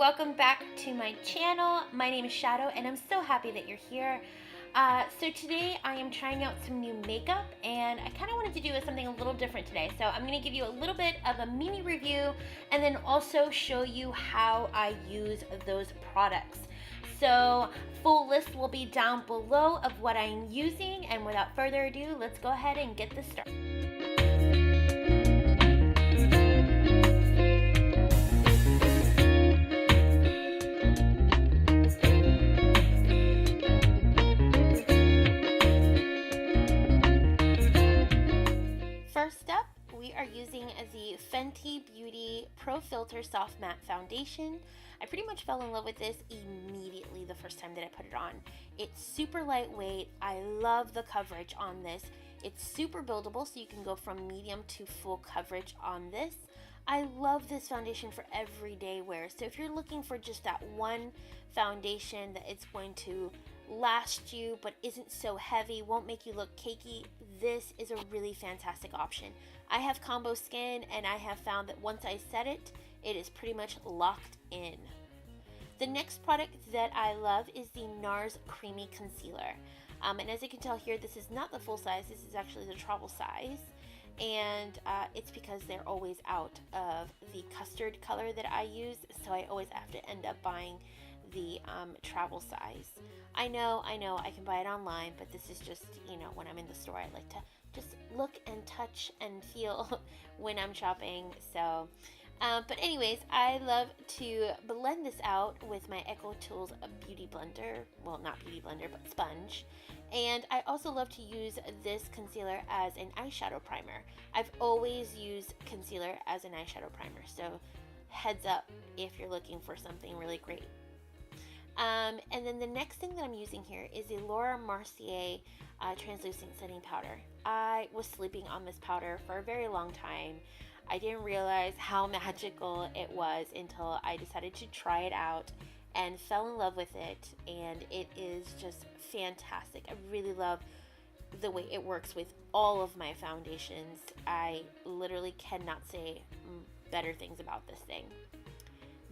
welcome back to my channel. My name is Shadow and I'm so happy that you're here. So today I am trying out some new makeup and I kind of wanted to do something a little different today. So I'm going to give you a little bit of a mini review and then also show you how I use those products. So full list will be down below of what I'm using, and without further ado, let's go ahead and get this started. First up, we are using the Fenty Beauty Pro Filt'r Soft Matte Foundation. I pretty much fell in love with this immediately the first time that I put it on. It's super lightweight. I love the coverage on this. It's super buildable, so you can go from medium to full coverage on this. I love this foundation for everyday wear. So if you're looking for just that one foundation that it's going to last you but isn't so heavy, won't make you look cakey, this is a really fantastic option. I have combo skin and I have found that once I set it, it is pretty much locked in. The next product that I love is the Nars Creamy Concealer. And as you can tell here, this is not the full size, this is actually the travel size. And it's because they're always out of the custard color that I use, so I always have to end up buying the travel size. I know I can buy it online, but this is just, you know, when I'm in the store, I like to just look and touch and feel when I'm shopping. So but anyways, I love to blend this out with my EcoTools beauty blender. Well, not beauty blender, but sponge. And I also love to use this concealer as an eyeshadow primer. I've always used concealer as an eyeshadow primer, so heads up if you're looking for something really great. And then the next thing that I'm using here is the Laura Mercier translucent setting powder. I was sleeping on this powder for a very long time. I didn't realize how magical it was until I decided to try it out and fell in love with it, and it is just fantastic. I really love the way it works with all of my foundations. I literally cannot say better things about this thing.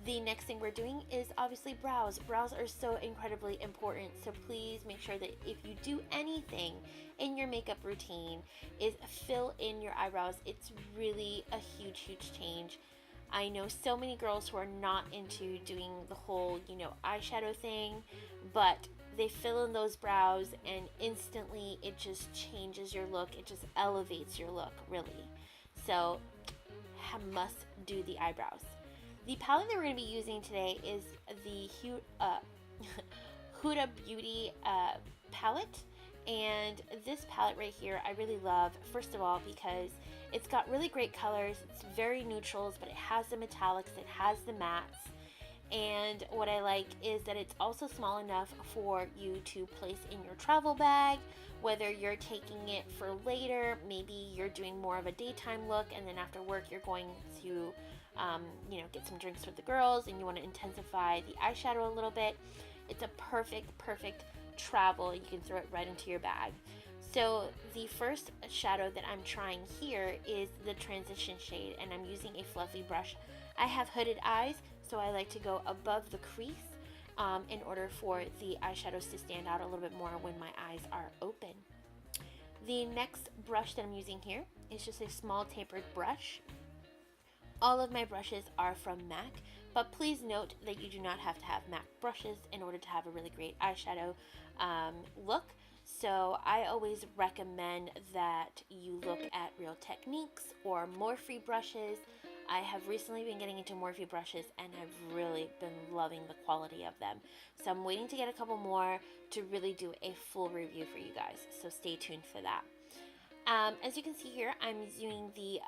The next thing we're doing is obviously brows. Brows are so incredibly important, so please make sure that if you do anything in your makeup routine is fill in your eyebrows. It's really a huge change. I know so many girls who are not into doing the whole, you know, eyeshadow thing, but they fill in those brows and instantly it just changes your look. It just elevates your look, really. So must do the eyebrows. The palette that we're going to be using today is the Huda Beauty palette. And this palette right here I really love, first of all, because it's got really great colors. It's very neutrals, but it has the metallics, it has the mattes. And what I like is that it's also small enough for you to place in your travel bag, whether you're taking it for later, maybe you're doing more of a daytime look, and then after work you're going to you know, get some drinks with the girls and you want to intensify the eyeshadow a little bit. It's a perfect travel. You can throw it right into your bag. So the first shadow that I'm trying here is the transition shade, and I'm using a fluffy brush. I have hooded eyes, so I like to go above the crease in order for the eyeshadows to stand out a little bit more when my eyes are open. The next brush that I'm using here is just a small tapered brush. All of my brushes are from MAC, but please note that you do not have to have MAC brushes in order to have a really great eyeshadow look. So I always recommend that you look at Real Techniques or MORPHE brushes. I have recently been getting into MORPHE brushes and I've really been loving the quality of them. So I'm waiting to get a couple more to really do a full review for you guys. So stay tuned for that. As you can see here, I'm using the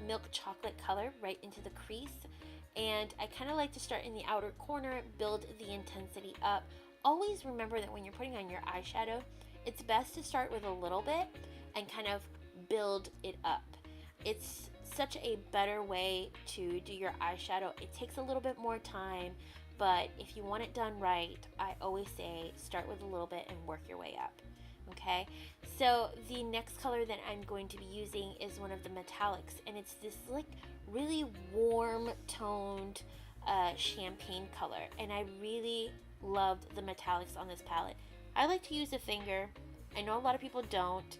milk chocolate color right into the crease, and I kind of like to start in the outer corner, build the intensity up. Always remember that when you're putting on your eyeshadow, it's best to start with a little bit and kind of build it up. It's such a better way to do your eyeshadow. It takes a little bit more time, but if you want it done right, I always say start with a little bit and work your way up. Okay, so the next color that I'm going to be using is one of the metallics, and it's this like really warm toned champagne color, and I really loved the metallics on this palette. I like to use a finger. I know a lot of people don't,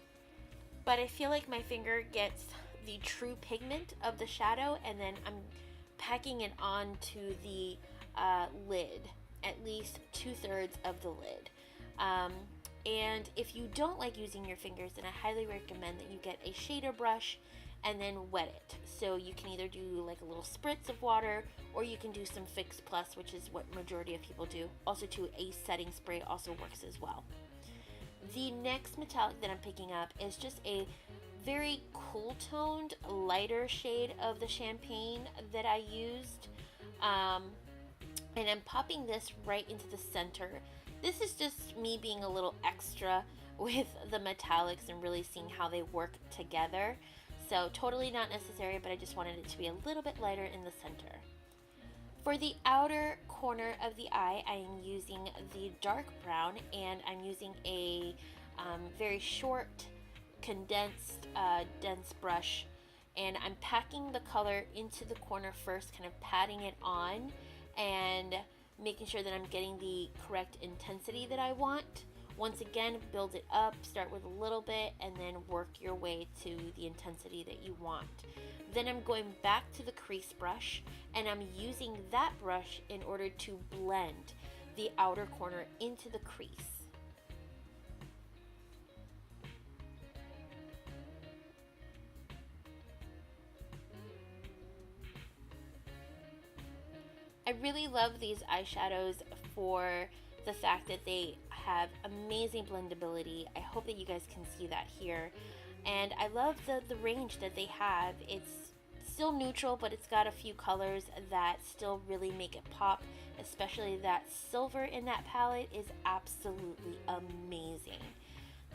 but I feel like my finger gets the true pigment of the shadow, and then I'm packing it onto the lid, at least 2/3 of the lid. And if you don't like using your fingers, then I highly recommend that you get a shader brush and then wet it. So you can either do like a little spritz of water, or you can do some Fix Plus, which is what majority of people do. Also too, a setting spray also works as well. The next metallic that I'm picking up is just a very cool toned, lighter shade of the champagne that I used. And I'm popping this right into the center. This is just me being a little extra with the metallics and really seeing how they work together. So totally not necessary, but I just wanted it to be a little bit lighter in the center. For the outer corner of the eye, I am using the dark brown, and I'm using a very short, condensed, dense brush, and I'm packing the color into the corner first, kind of patting it on and making sure that I'm getting the correct intensity that I want. Once again, build it up, start with a little bit, and then work your way to the intensity that you want. Then I'm going back to the crease brush, and I'm using that brush in order to blend the outer corner into the crease. I really love these eyeshadows for the fact that they have amazing blendability. I hope that you guys can see that here. And I love the range that they have. It's still neutral, but it's got a few colors that still really make it pop, especially that silver in that palette is absolutely amazing.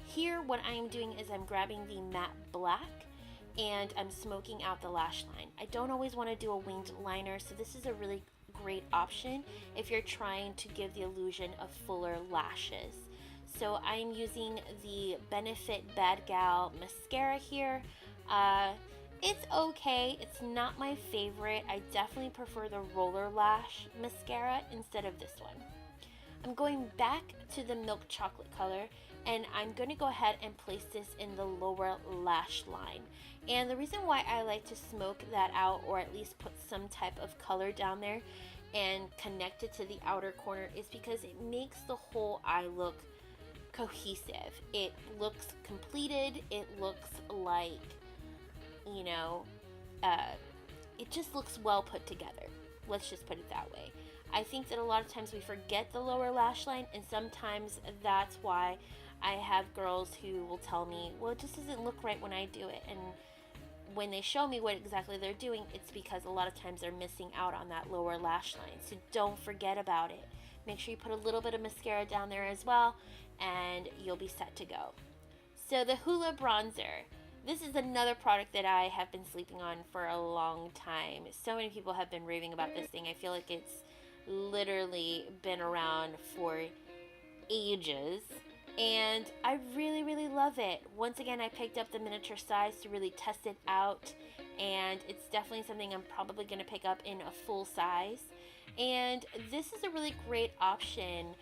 Here, what I am doing is I'm grabbing the matte black and I'm smoking out the lash line. I don't always want to do a winged liner, so this is a really great option if you're trying to give the illusion of fuller lashes. So I'm using the Benefit Bad Gal Mascara here. It's okay, it's not my favorite. I definitely prefer the Roller Lash Mascara instead of this one. I'm going back to the milk chocolate color, and I'm going to go ahead and place this in the lower lash line. And the reason why I like to smoke that out, or at least put some type of color down there and connect it to the outer corner, is because it makes the whole eye look cohesive. It looks completed. It looks like, you know, it just looks well put together. Let's just put it that way. I think that a lot of times we forget the lower lash line, and sometimes that's why I have girls who will tell me, well, it just doesn't look right when I do it. And when they show me what exactly they're doing, it's because a lot of times they're missing out on that lower lash line. So don't forget about it. Make sure you put a little bit of mascara down there as well, and you'll be set to go. So the Hoola bronzer. This is another product that I have been sleeping on for a long time. So many people have been raving about this thing. I feel like it's literally been around for ages, and I really love it. Once again, I picked up the miniature size to really test it out, and it's definitely something I'm probably going to pick up in a full size. And this is a really great option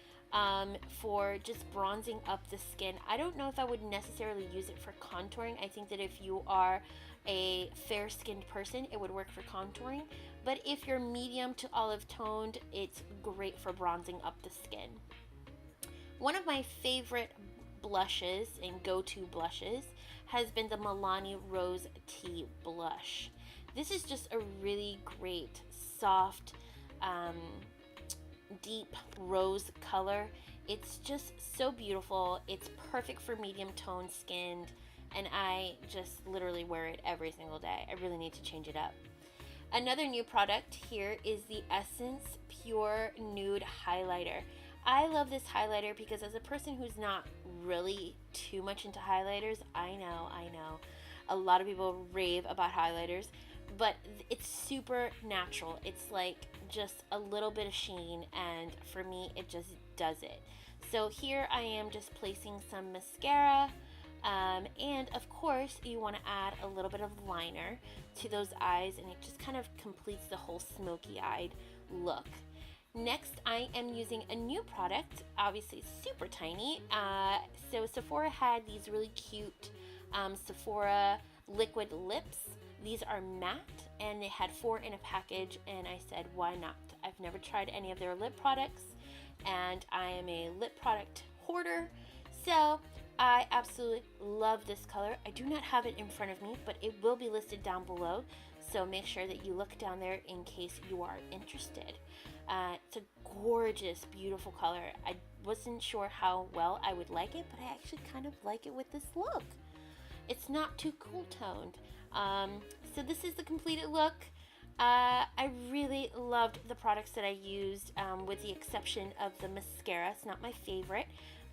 for just bronzing up the skin. I don't know if I would necessarily use it for contouring. I think that if you are a fair-skinned person, it would work for contouring. But if you're medium to olive toned, it's great for bronzing up the skin. One of my favorite blushes and go-to blushes has been the Milani Rose Tea Blush. This is just a really great, soft, deep rose color. It's just so beautiful. It's perfect for medium toned skin, and I just literally wear it every single day. I really need to change it up. Another new product here is the Essence Pure Nude Highlighter. I love this highlighter because as a person who's not really too much into highlighters, I know, a lot of people rave about highlighters, but it's super natural. It's like just a little bit of sheen, and for me, it just does it. So here I am just placing some mascara, and of course you want to add a little bit of liner to those eyes, and it just kind of completes the whole smoky eyed look. Next, I am using a new product, obviously super tiny. So Sephora had these really cute Sephora liquid lips. These are matte, and they had 4 in a package, and I said, why not? I've never tried any of their lip products, and I am a lip product hoarder, so I absolutely love this color. I do not have it in front of me, but it will be listed down below, so make sure that you look down there in case you are interested. It's a gorgeous, beautiful color. I wasn't sure how well I would like it, but I actually kind of like it with this look. It's not too cool toned. So this is the completed look. I really loved the products that I used, with the exception of the mascara. It's not my favorite,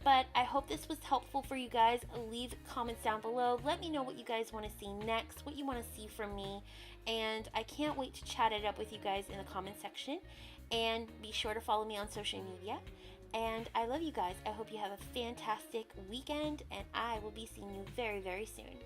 but I hope this was helpful for you guys. Leave comments down below. Let me know what you guys want to see next, what you want to see from me, and I can't wait to chat it up with you guys in the comment section. And be sure to follow me on social media. And I love you guys. I hope you have a fantastic weekend, and I will be seeing you very, very soon.